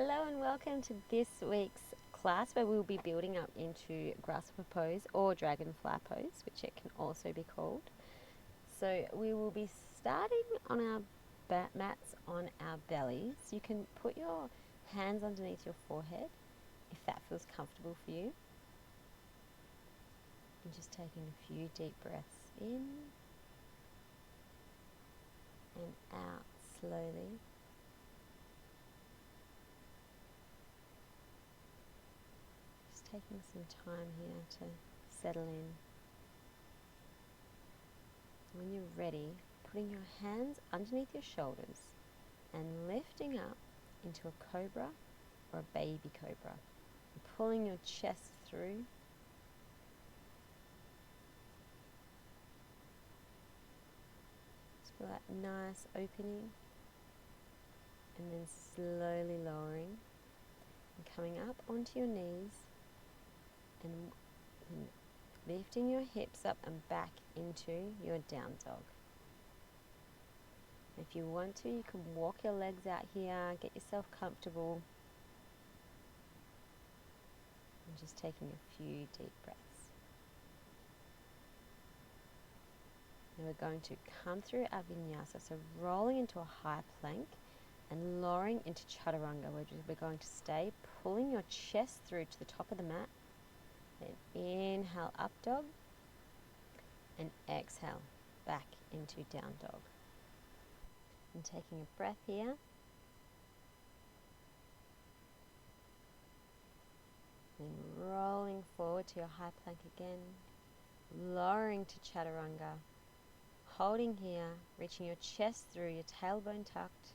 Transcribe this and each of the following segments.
Hello and welcome to this week's class where we'll be building up into grasshopper pose or dragonfly pose, which it can also be called. So we will be starting on our mats on our bellies. You can put your hands underneath your forehead if that feels comfortable for you. And just taking a few deep breaths in and out slowly. Taking some time here to settle in. When you're ready, putting your hands underneath your shoulders and lifting up into a cobra or a baby cobra. And pulling your chest through. Just feel that nice opening and then slowly lowering and coming up onto your knees. And lifting your hips up and back into your down dog. If you want to, you can walk your legs out here, get yourself comfortable. And just taking a few deep breaths. Now we're going to come through our vinyasa, so rolling into a high plank and lowering into chaturanga, where we're going to stay pulling your chest through to the top of the mat. Then inhale, up dog, and exhale, back into down dog. And taking a breath here. Then rolling forward to your high plank again, lowering to chaturanga, holding here, reaching your chest through, your tailbone tucked.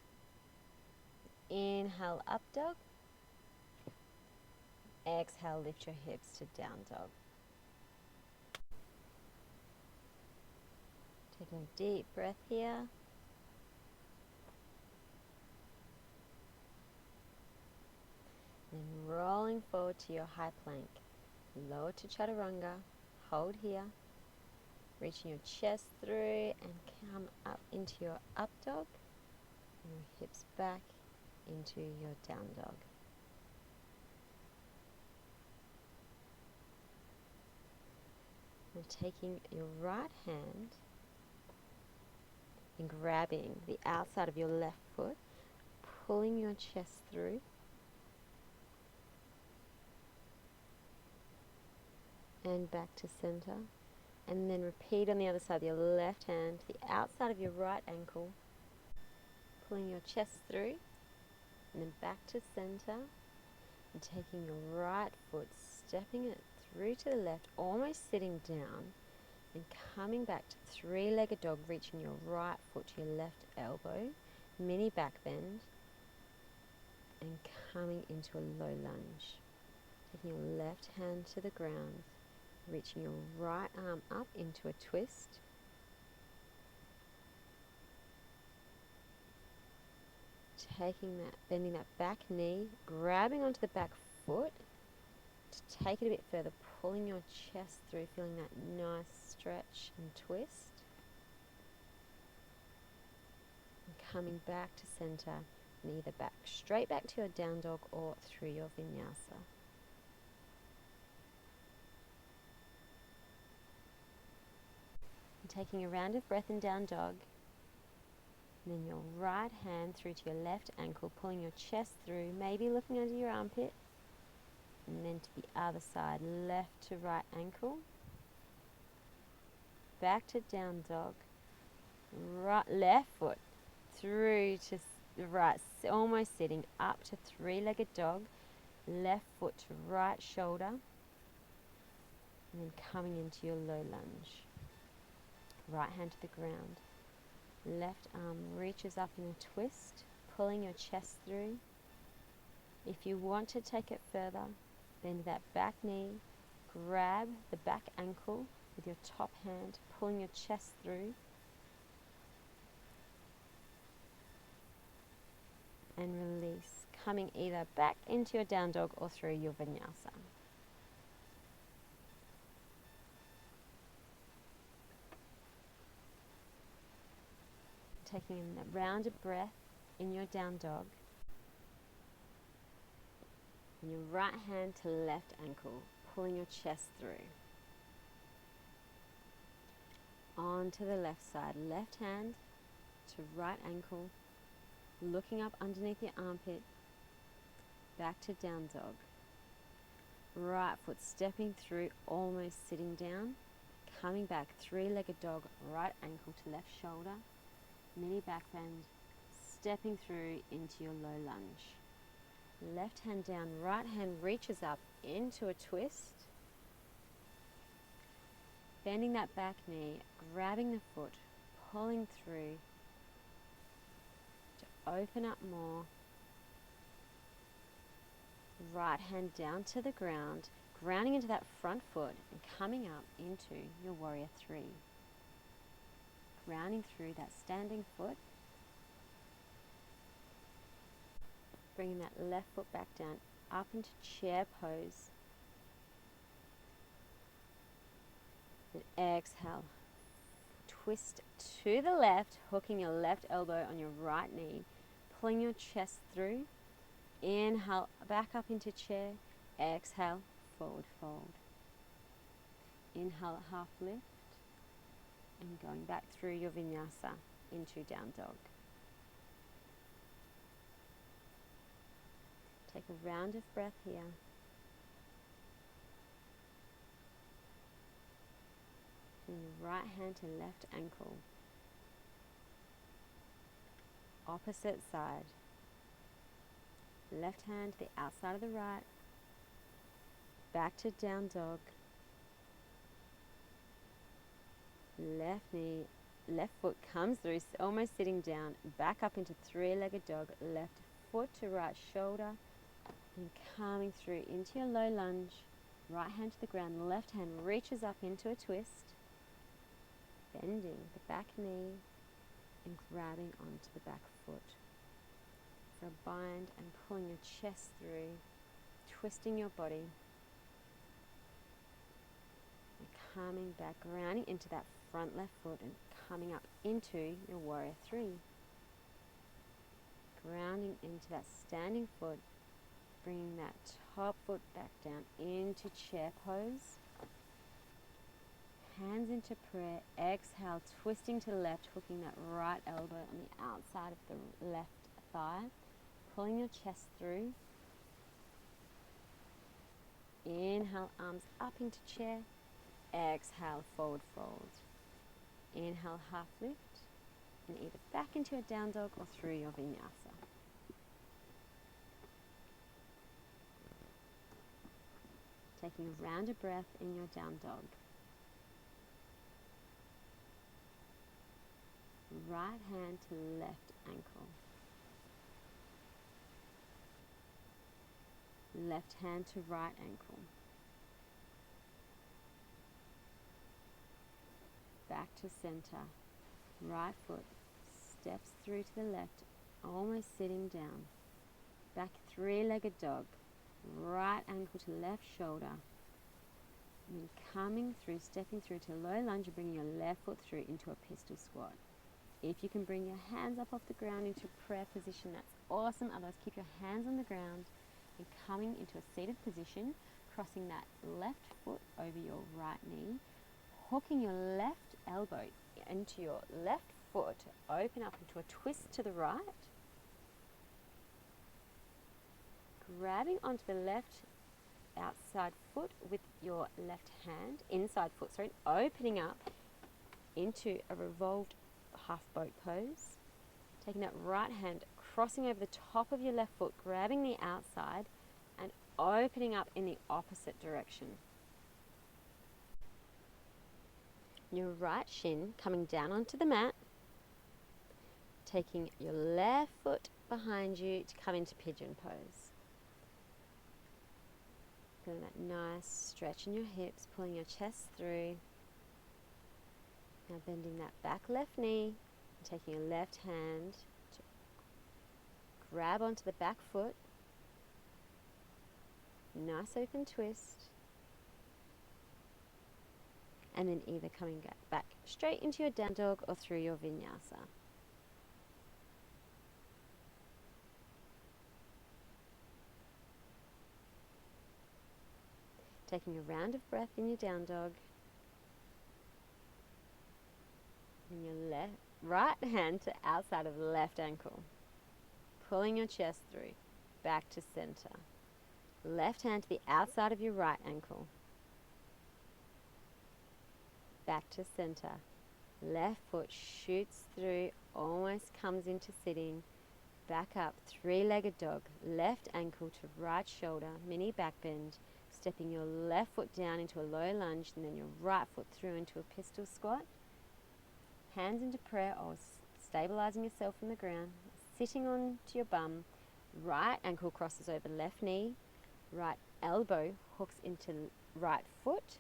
Inhale, up dog. Exhale, lift your hips to down dog. Taking a deep breath here. Then rolling forward to your high plank. Lower to chaturanga. Hold here. Reaching your chest through and come up into your up dog. And your hips back into your down dog. Now taking your right hand and grabbing the outside of your left foot, pulling your chest through, and back to center, and then repeat on the other side of your left hand, the outside of your right ankle, pulling your chest through, and then back to center, and taking your right foot, stepping it through to the left, almost sitting down, and coming back to three-legged dog, reaching your right foot to your left elbow, mini back bend, and coming into a low lunge. Taking your left hand to the ground, reaching your right arm up into a twist, taking that, bending that back knee, grabbing onto the back foot to take it a bit further, pulling your chest through, feeling that nice stretch and twist. And coming back to center and either back, straight back to your down dog or through your vinyasa. And taking a round of breath in down dog. And then your right hand through to your left ankle, pulling your chest through, maybe looking under your armpit. And then to the other side, left to right ankle, back to down dog, right, left foot through to the right, almost sitting up to three-legged dog, left foot to right shoulder, and then coming into your low lunge. Right hand to the ground, left arm reaches up in a twist, pulling your chest through. If you want to take it further, bend that back knee, grab the back ankle with your top hand, pulling your chest through, and release, coming either back into your down dog or through your vinyasa. Taking a rounded breath in your down dog. And your right hand to left ankle, pulling your chest through. Onto the left side, left hand to right ankle, looking up underneath your armpit, back to down dog. Right foot stepping through, almost sitting down, coming back, three-legged dog, right ankle to left shoulder, mini back bend, stepping through into your low lunge. Left hand down, right hand reaches up into a twist, bending that back knee, grabbing the foot, pulling through to open up more. Right hand down to the ground, grounding into that front foot and coming up into your warrior three. Grounding through that standing foot, bringing that left foot back down, up into chair pose. Then exhale, twist to the left, hooking your left elbow on your right knee, pulling your chest through. Inhale, back up into chair. Exhale, forward fold. Inhale, half lift. And going back through your vinyasa into down dog. Take a round of breath here. And your right hand to left ankle. Opposite side. Left hand to the outside of the right, back to down dog, left knee, left foot comes through, almost sitting down, back up into three-legged dog, left foot to right shoulder, and coming through into your low lunge, right hand to the ground, left hand reaches up into a twist, bending the back knee and grabbing onto the back foot. For a bind and pulling your chest through, twisting your body, and coming back, grounding into that front left foot and coming up into your warrior three. Grounding into that standing foot, bringing that top foot back down into chair pose. Hands into prayer, exhale, twisting to the left, hooking that right elbow on the outside of the left thigh. Pulling your chest through. Inhale, arms up into chair. Exhale, forward fold. Inhale, half lift. And either back into a down dog or through your vinyasa. Taking a round of breath in your down dog. Right hand to left ankle. Left hand to right ankle. Back to center. Right foot steps through to the left, almost sitting down. Back three-legged dog. Right ankle to left shoulder. And then coming through, stepping through to low lunge, bringing your left foot through into a pistol squat. If you can bring your hands up off the ground into prayer position, that's awesome. Otherwise, keep your hands on the ground. And coming into a seated position, crossing that left foot over your right knee, hooking your left elbow into your left foot, open up into a twist to the right, grabbing onto the left outside foot with your left hand, inside foot, sorry, opening up into a revolved half boat pose, taking that right hand, crossing over the top of your left foot, grabbing the outside and opening up in the opposite direction. Your right shin coming down onto the mat, taking your left foot behind you to come into pigeon pose. Feeling that nice stretch in your hips, pulling your chest through. Now bending that back left knee, and taking your left hand to grab onto the back foot. Nice open twist. And then either coming back straight into your down dog or through your vinyasa. Taking a round of breath in your down dog. And your right hand to outside of left ankle. Pulling your chest through. Back to center. Left hand to the outside of your right ankle. Back to center. Left foot shoots through, almost comes into sitting. Back up, three-legged dog. Left ankle to right shoulder, mini back bend. Stepping your left foot down into a low lunge and then your right foot through into a pistol squat. Hands into prayer or stabilizing yourself from the ground. Sitting onto your bum. Right ankle crosses over left knee. Right elbow hooks into right foot.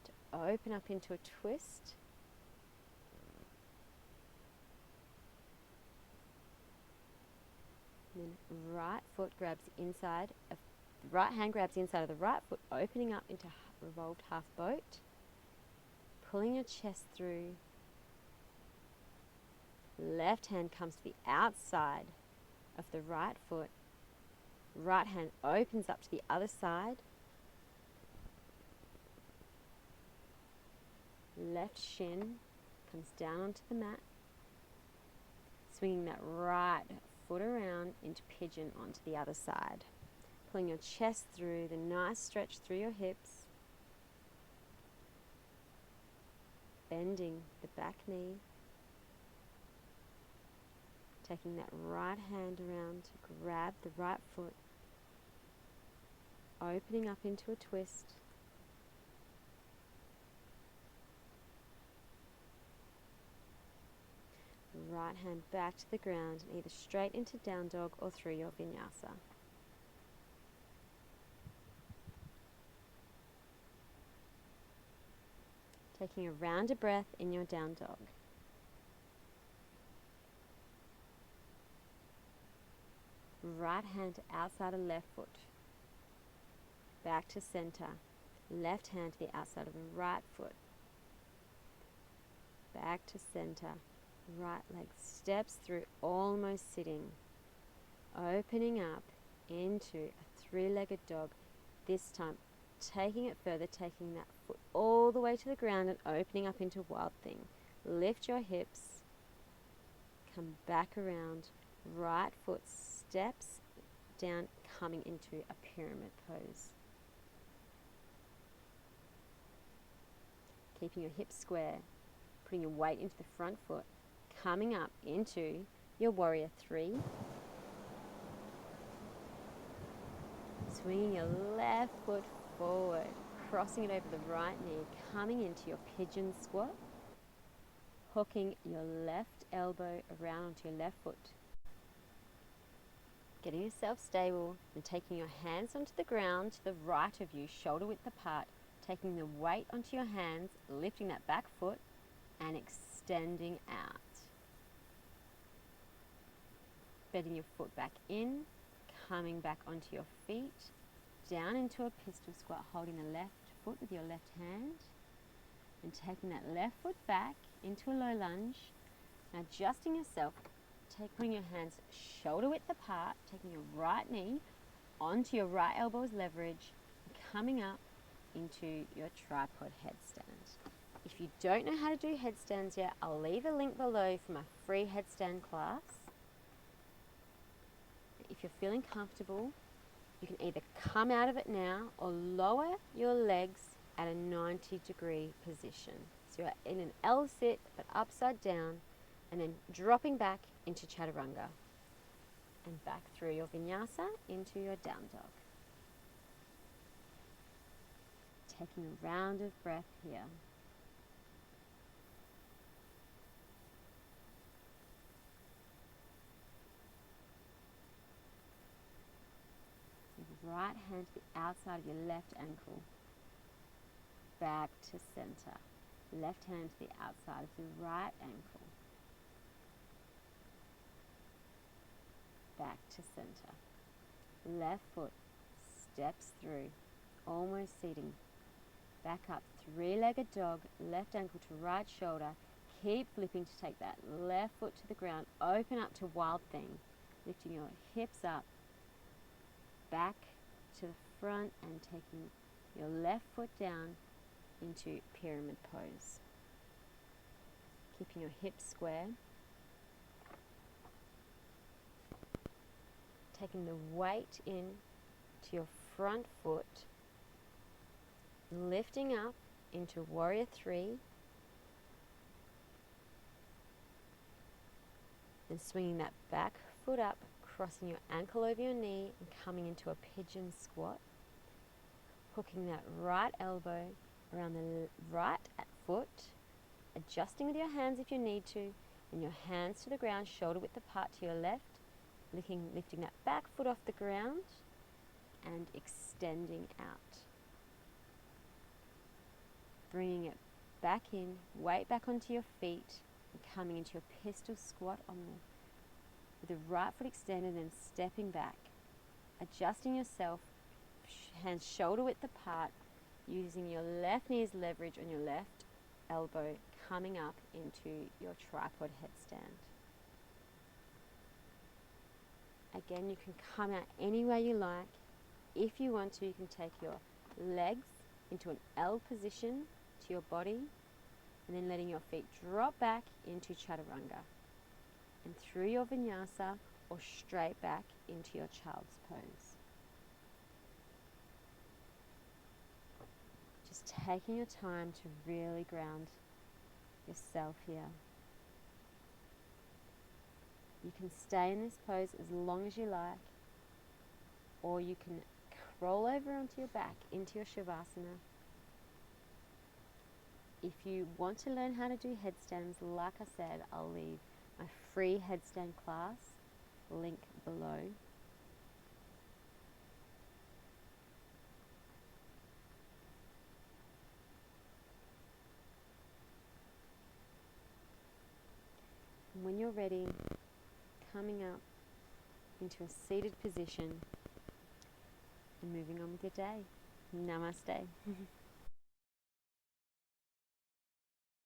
To open up into a twist. And then right foot grabs inside of the right hand grabs the inside of the right foot, opening up into revolved half boat. Pulling your chest through. Left hand comes to the outside of the right foot. Right hand opens up to the other side. Left shin comes down onto the mat. Swinging that right foot around into pigeon onto the other side. Pulling your chest through, the nice stretch through your hips. Bending the back knee. Taking that right hand around to grab the right foot. Opening up into a twist. Right hand back to the ground, either straight into down dog or through your vinyasa. Taking a round of breath in your down dog. Right hand to outside of left foot. Back to center. Left hand to the outside of the right foot. Back to center. Right leg steps through, almost sitting. Opening up into a three-legged dog. This time taking it further, taking that foot all the way to the ground and opening up into Wild Thing. Lift your hips. Come back around. Right foot steps down, coming into a pyramid pose. Keeping your hips square. Putting your weight into the front foot. Coming up into your warrior 3. Swinging your left foot forward, crossing it over the right knee, coming into your pigeon squat, hooking your left elbow around onto your left foot. Getting yourself stable and taking your hands onto the ground to the right of you, shoulder width apart, taking the weight onto your hands, lifting that back foot and extending out. Bending your foot back in, coming back onto your feet, down into a pistol squat, holding the left foot with your left hand, and taking that left foot back into a low lunge. Now adjusting yourself, putting your hands shoulder width apart, taking your right knee onto your right elbow as leverage, and coming up into your tripod headstand. If you don't know how to do headstands yet, I'll leave a link below for my free headstand class. If you're feeling comfortable, you can either come out of it now or lower your legs at a 90-degree position. So you're in an L sit but upside down, and then dropping back into chaturanga and back through your vinyasa into your down dog. Taking a round of breath here. Right hand to the outside of your left ankle. Back to center. Left hand to the outside of the right ankle. Back to center. Left foot steps through, almost seating. Back up, three-legged dog, left ankle to right shoulder. Keep flipping to take that left foot to the ground. Open up to Wild Thing. Lifting your hips up, back to the front and taking your left foot down into pyramid pose. Keeping your hips square. Taking the weight in to your front foot, lifting up into warrior 3, and swinging that back foot up, crossing your ankle over your knee and coming into a pigeon squat, hooking that right elbow around the right foot, adjusting with your hands if you need to, and your hands to the ground, shoulder width apart to your left, lifting that back foot off the ground and extending out. Bringing it back in, weight back onto your feet, and coming into a pistol squat with the right foot extended and stepping back. Adjusting yourself, hands shoulder width apart, using your left knee as leverage on your left elbow, coming up into your tripod headstand. Again, you can come out any way you like. If you want to, you can take your legs into an L position to your body, and then letting your feet drop back into chaturanga, and through your vinyasa or straight back into your child's pose. Just taking your time to really ground yourself here. You can stay in this pose as long as you like, or you can roll over onto your back into your shavasana. If you want to learn how to do headstands, like I said, I'll leave my free headstand class link below. And when you're ready, coming up into a seated position and moving on with your day. Namaste.